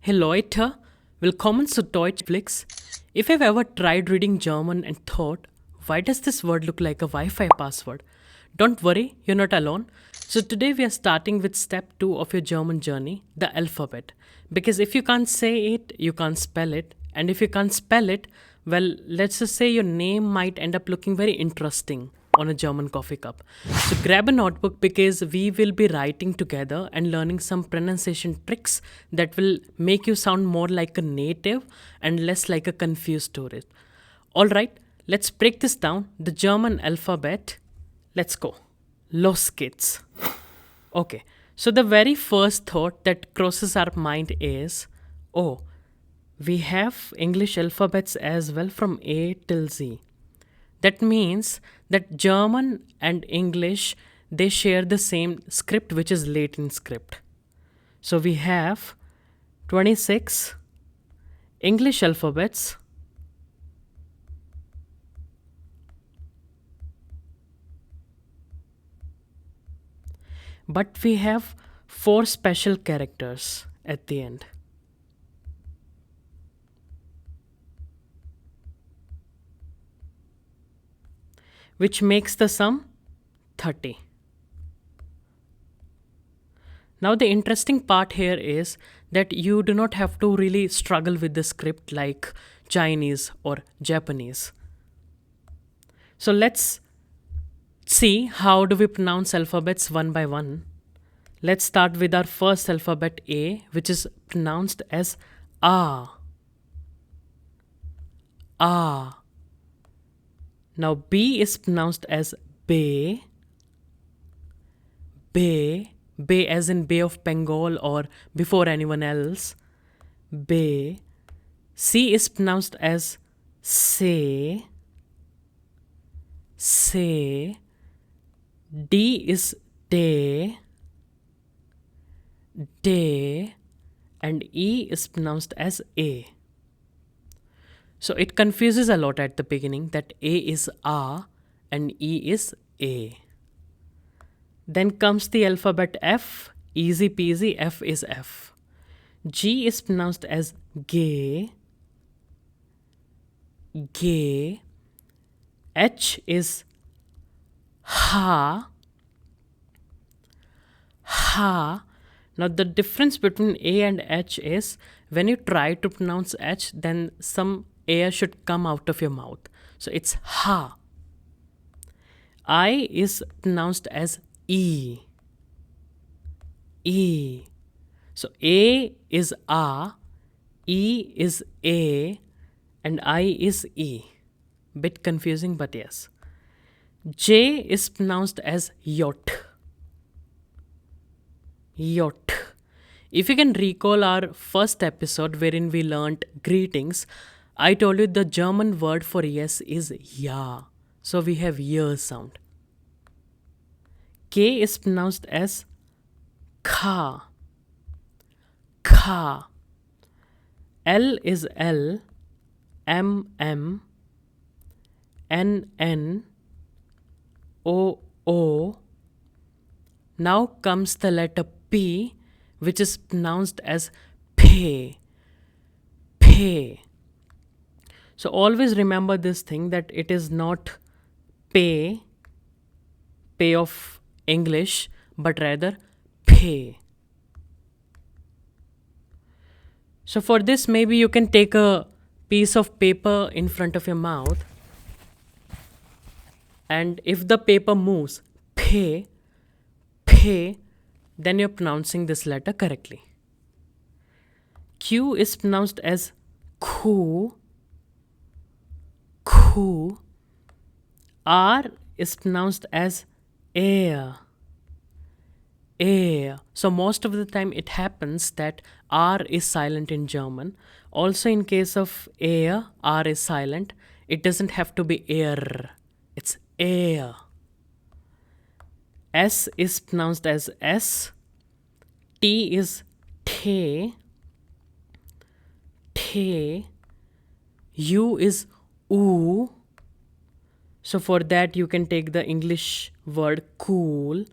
Hey Leute, willkommen zu Deutschflix. If you've ever tried reading German and thought, why does this word look like a Wi Fi password? Don't worry, you're not alone. So, today we are starting with step 2 of your German journey, the alphabet. Because if you can't say it, you can't spell it. And if you can't spell it, well, let's just say your name might end up looking very interesting on a German coffee cup. So grab a notebook because we will be writing together and learning some pronunciation tricks that will make you sound more like a native and less like a confused tourist. Alright, let's break this down. The German alphabet. Let's go. Los geht's. Okay, so the very first thought that crosses our mind is oh, we have English alphabets as well from A till Z. That means that German and English they share the same script which is Latin script. So we have 26 English alphabets but we have 4 special characters at the end. Which makes the sum 30. Now, the interesting part here is that you do not have to really struggle with the script like Chinese or Japanese. So, let's see how do we pronounce alphabets one by one. Let's start with our first alphabet A, which is pronounced as A. A. Now B is pronounced as Bay. Bay. Bay as in Bay of Bengal or before anyone else. Bay. C is pronounced as Say. Say. D is Day. Day. And E is pronounced as A. So it confuses a lot at the beginning that A is A and E is A. Then comes the alphabet F, easy peasy, F is F. G is pronounced as Gay. Gay. H is Ha. Ha. Now the difference between A and H is when you try to pronounce H, then some air should come out of your mouth. So it's Ha. I is pronounced as E. E. So A is A, E is A, and I is E. Bit confusing, but yes. J is pronounced as Yacht. Yacht. If you can recall our first episode wherein we learnt greetings, I told you the German word for yes is ja. So we have year sound. K is pronounced as Ka. Ka. L is L. M M. N N. O O. Now comes the letter P, which is pronounced as Pay. Pay. So always remember this thing that it is not pay of English, but rather pay. So for this, maybe you can take a piece of paper in front of your mouth, and if the paper moves, pay, then you're pronouncing this letter correctly. Q is pronounced as Ku. Ku. R is pronounced as air. Air. So most of the time it happens that R is silent in German. Also in case of air, R is silent. It doesn't have to be air. It's air. S is pronounced as S. T is Te. Te. U is U. So for that you can take the English word cool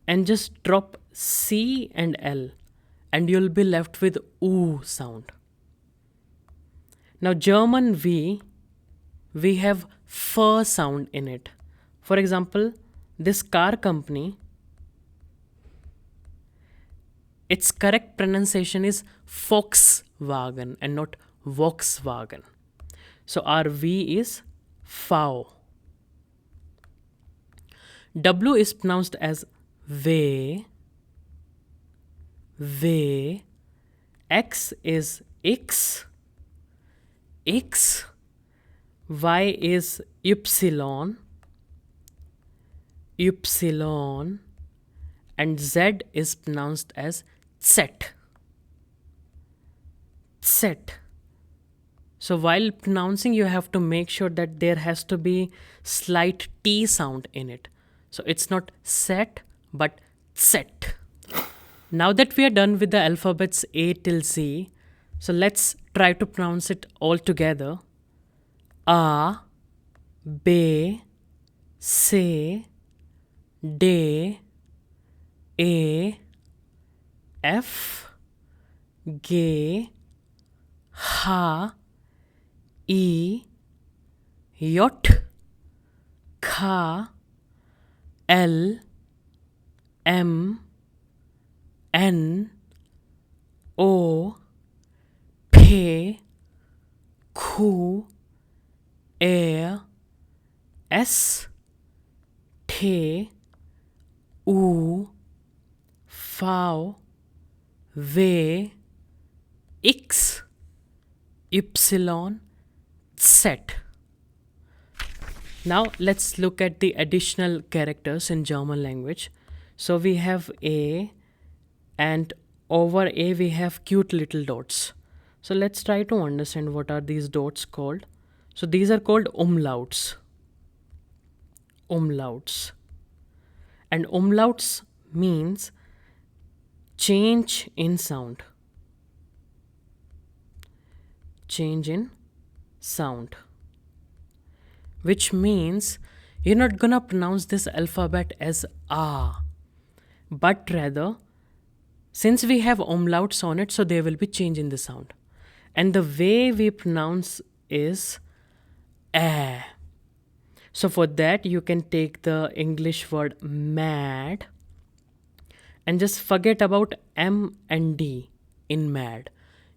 and just drop C and L and you'll be left with oo sound. Now German we have f sound in it. For example, this car company, its correct pronunciation is Volkswagen and not Volkswagen. So our V is V. W is pronounced as V. V. X is X. X. Y is Y. Y. And Z is pronounced as Z. Z. So while pronouncing, you have to make sure that there has to be slight T sound in it. So it's not set, but set. Now that we are done with the alphabets A till Z, so let's try to pronounce it all together. A, B, C, D, A, F, G, H, I, J, K, L, M, N, O, P, Q, R, S, T, U, V, W, X, Y, Z. Now let's look at the additional characters in German language. So we have A, and over A we have cute little dots. So let's try to understand what are these dots called. So these are called umlauts. Umlauts. And umlauts means change in sound. Change in sound. Which means you're not gonna pronounce this alphabet as A, but rather, since we have umlauts on it, so there will be change in the sound. And the way we pronounce is A. So for that, you can take the English word mad and just forget about M and D in mad.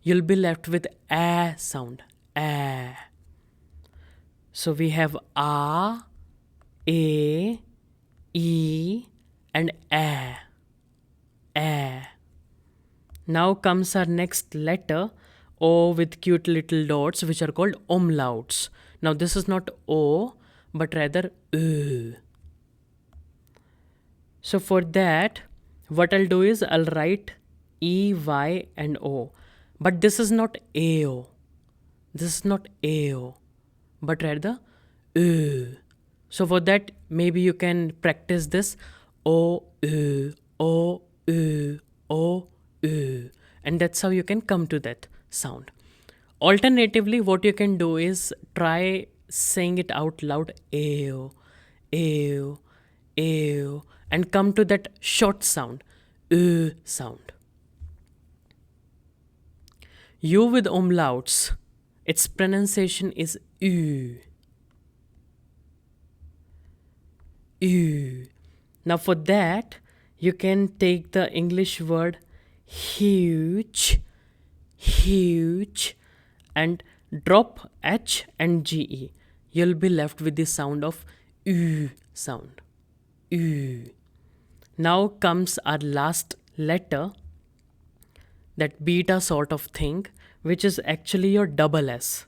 You'll be left with A sound. A. So we have A, E, and A. A. Now comes our next letter, O with cute little dots, which are called umlauts. Now this is not O, but rather Ö. So for that, what I'll do is I'll write E, Y, and O. But this is not AO. This is not AO, but rather Ö. So for that, maybe you can practice this O, Ö, O, Ö, O, Ö. And that's how you can come to that sound. Alternatively, what you can do is try saying it out loud, AO, AO, AO, and come to that short sound, Ö sound. U with umlauts, its pronunciation is Ü. Ü. Now for that, you can take the English word huge, huge, and drop H and GE. You'll be left with the sound of Ü sound. Ü. Now comes our last letter, that beta sort of thing, which is actually your double S.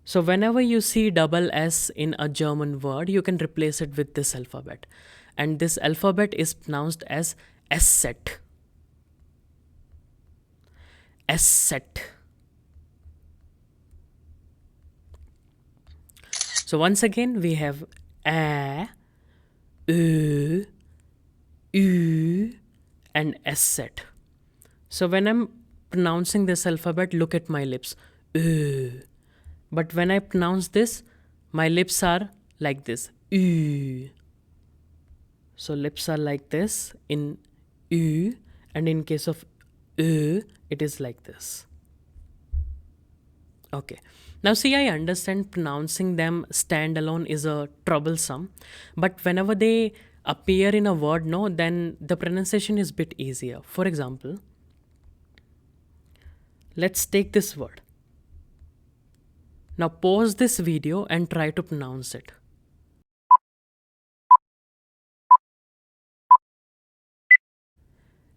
So whenever you see double S in a German word, you can replace it with this alphabet. And this alphabet is pronounced as S-set. S-set. So once again, we have A, Ö, Ü, and S-set. So when I'm pronouncing this alphabet, look at my lips. Ö. But when I pronounce this, my lips are like this. Ü. So lips are like this in Ü, and in case of it is like this. Okay. Now see, I understand pronouncing them standalone is a troublesome, but whenever they appear in a word, no, then the pronunciation is bit easier. For example, let's take this word. Now pause this video and try to pronounce it.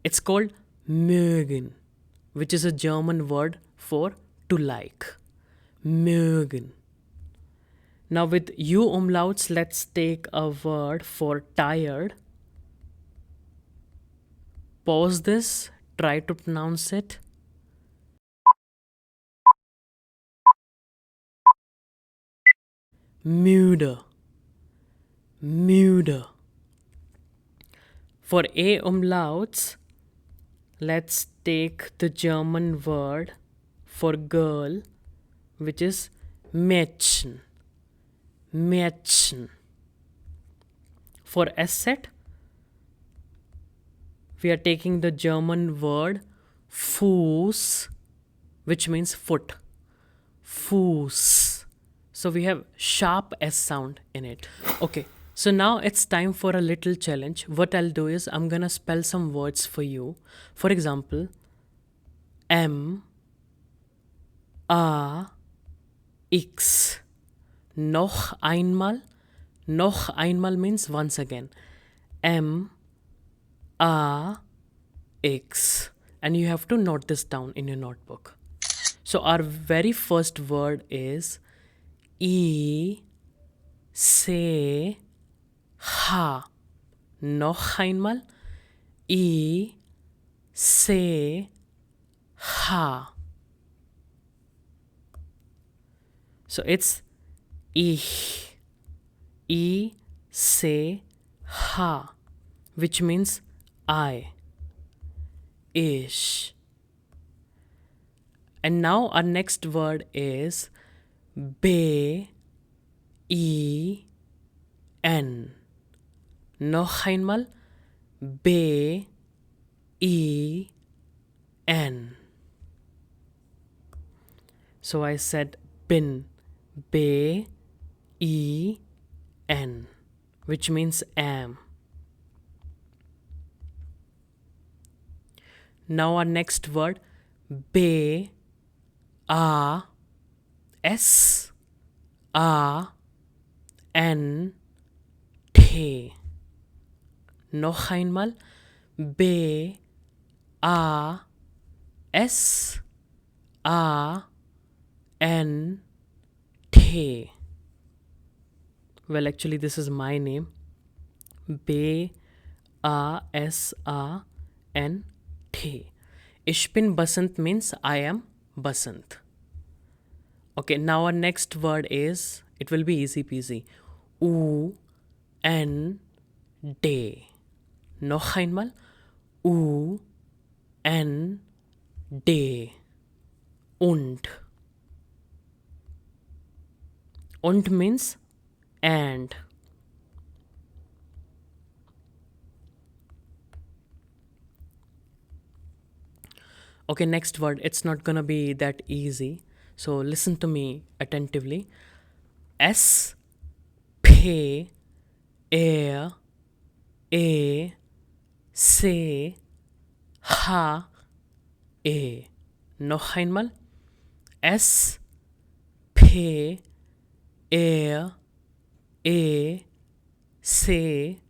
It's called mögen, which is a German word for to like. Mögen. Now with U umlauts, let's take a word for tired. Pause this, try to pronounce it. Müde. Müde. For A umlauts, let's take the German word for girl, which is Mädchen. Mädchen. For S set, we are taking the German word Fuß, which means foot. Fuß. So we have sharp S sound in it. Okay, so now it's time for a little challenge. What I'll do is I'm gonna spell some words for you. For example, M A X. Noch einmal. Noch einmal means once again. M A X. And you have to note this down in your notebook. So our very first word is I C H. Noch einmal. I C H. So it's ich. I C H, which means I. Ich. And now our next word is B I N. Noch einmal. B I N. So I said bin. B I N, which means am. Now our next word, B A S A N T. Noch einmal. B A S A N T. Well, actually, this is my name. B A S A N T. Ich bin Basant means I am Basant. Okay, now our next word is, it will be easy peasy. U N D. Noch einmal. U N D. Und. Und means and. Okay, next word. It's not gonna be that easy. So listen to me attentively. S P R A C H E. Noch einmal. S P R A C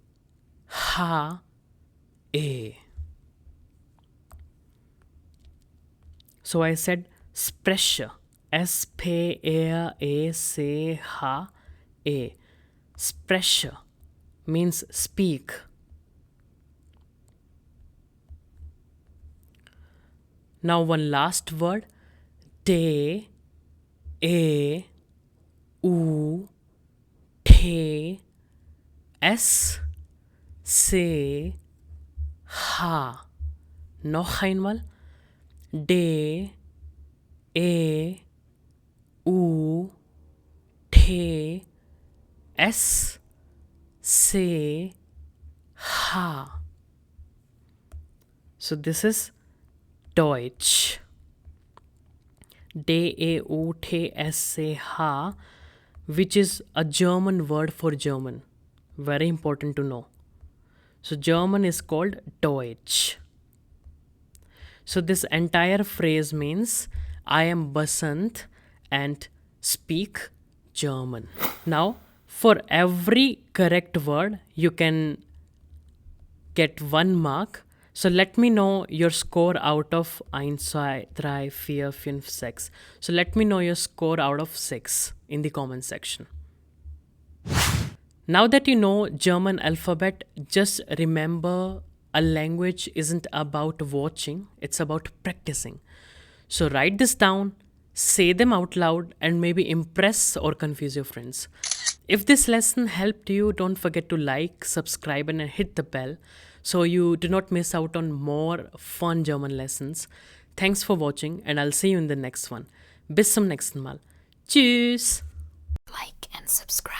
H E. So I said spreche. S P R A C H E. Spreche means speak. Now one last word. D E U T S C H. Noch einmal. D E U T S C H. So this is Deutsch. D-A-U-T-S-C-H, which is a German word for German. Very important to know. So German is called Deutsch. So this entire phrase means I am Basant and speak German. Now, for every correct word, you can get 1 mark. So let me know your score out of 1, 2, 3, 4, 5, 6. So let me know your score out of 6 in the comment section. Now that you know German alphabet, just remember a language isn't about watching, it's about practicing. So write this down, say them out loud, and maybe impress or confuse your friends. If this lesson helped you, don't forget to like, subscribe, and hit the bell so you do not miss out on more fun German lessons. Thanks for watching, and I'll see you in the next one. Bis zum nächsten Mal. Tschüss! Like and subscribe.